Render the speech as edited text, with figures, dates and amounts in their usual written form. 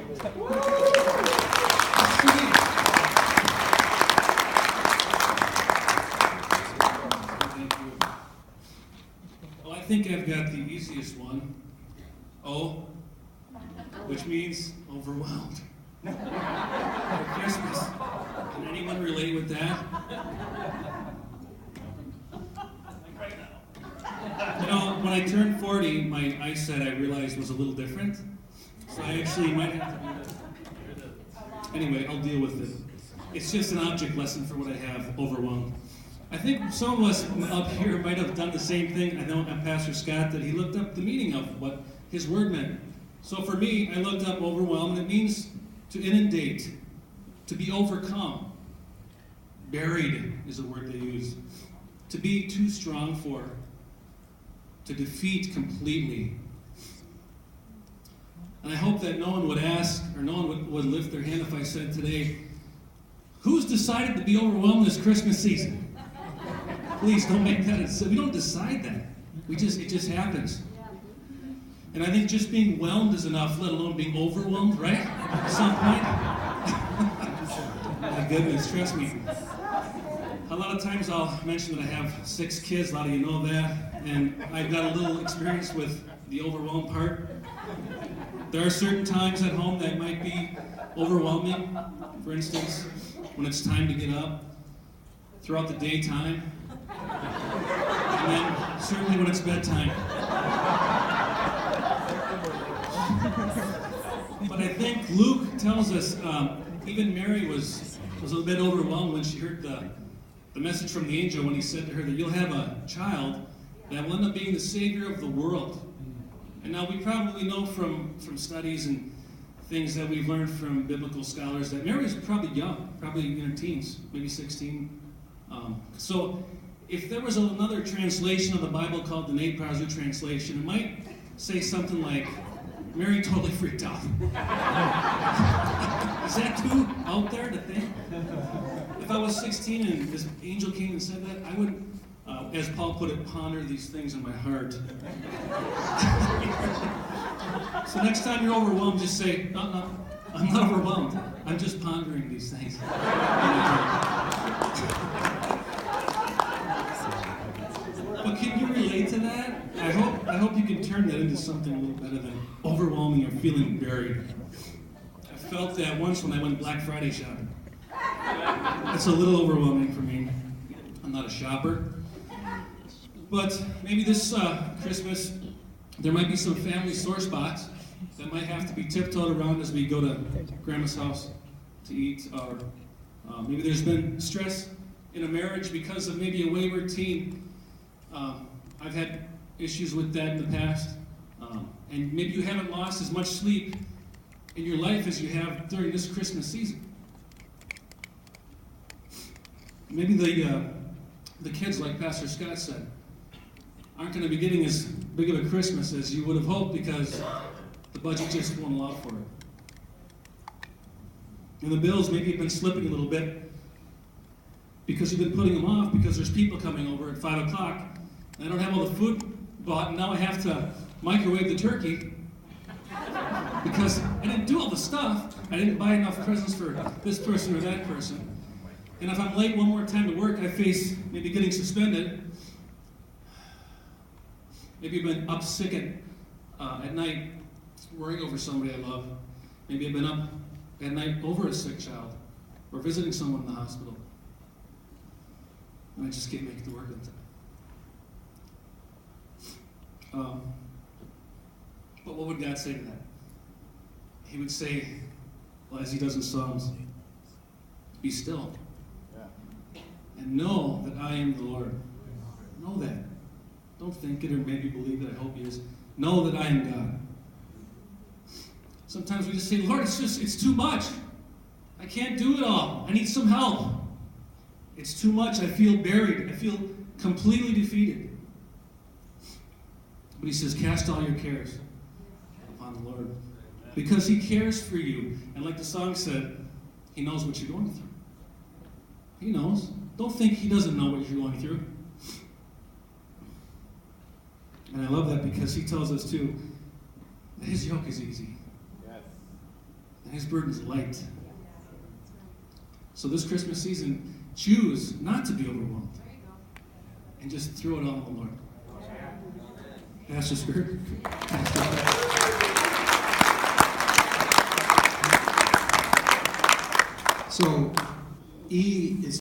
Well, I think I've got the easiest one. O, which means overwhelmed. For Christmas. Can anyone relate with that? You know, when I turned 40, my eyesight, I realized, was a little different. So I actually might have to do that. Anyway, I'll deal with it. It's just an object lesson for what I have, overwhelmed. I think some of us up here might have done the same thing. I know Pastor Scott, that he looked up the meaning of what his word meant. So for me, I looked up overwhelmed, and it means to inundate, to be overcome. Buried is a word they use. To be too strong for. To defeat completely. And I hope that no one would ask, or no one would lift their hand if I said today, who's decided to be overwhelmed this Christmas season? Please don't make that. We don't decide that. It just happens. And I think just being whelmed is enough, let alone being overwhelmed, right? At some point. My goodness, trust me. A lot of times I'll mention that I have 6 kids, a lot of you know that, and I've got a little experience with the overwhelmed part. There are certain times at home that might be overwhelming. For instance, when it's time to get up, throughout the daytime, and then certainly when it's bedtime. But I think Luke tells us even Mary was a little bit overwhelmed when she heard the message from the angel when he said to her that you'll have a child that will end up being the Savior of the world. And now we probably know from studies and things that we've learned from biblical scholars that Mary was probably young, probably in her teens, maybe 16. So if there was another translation of the Bible called the Prazuch translation, it might say something like, Mary totally freaked out. Is that too out there to think? If I was 16 and this angel came and said that, I would, as Paul put it, ponder these things in my heart. So next time you're overwhelmed, just say, no, I'm not overwhelmed. I'm just pondering these things. But can you relate to that? I hope you can turn that into something a little better than overwhelming or feeling buried. I felt that once when I went Black Friday shopping. It's a little overwhelming for me. I'm not a shopper. But maybe this Christmas, there might be some family sore spots that might have to be tiptoed around as we go to Grandma's house to eat. Or maybe there's been stress in a marriage because of maybe a wayward teen. I've had issues with that in the past. And maybe you haven't lost as much sleep in your life as you have during this Christmas season. Maybe the kids, like Pastor Scott said, aren't going to be getting as big of a Christmas as you would have hoped because the budget just won't allow for it. And the bills maybe have been slipping a little bit because you've been putting them off because there's people coming over at 5 o'clock. And I don't have all the food bought, and now I have to microwave the turkey because I didn't do all the stuff. I didn't buy enough presents for this person or that person. And if I'm late one more time to work, I face maybe getting suspended. Maybe I've been up sick at night, worrying over somebody I love. Maybe I've been up at night over a sick child or visiting someone in the hospital. And I just can't make it to work on time. But what would God say to that? He would say, well, as he does in Psalms, be still. And know that I am the Lord. Know that. Don't think it or maybe believe it. I hope it is. Know that I am God. Sometimes we just say, Lord, it's too much. I can't do it all. I need some help. It's too much. I feel buried. I feel completely defeated. But he says, cast all your cares upon the Lord. Because he cares for you. And like the song said, he knows what you're going through. He knows. Don't think he doesn't know what you're going through. And I love that because he tells us too, that his yoke is easy. Yes. and his burden is light. So this Christmas season, choose not to be overwhelmed and just throw it all on the Lord. Pastor Skirt. So E is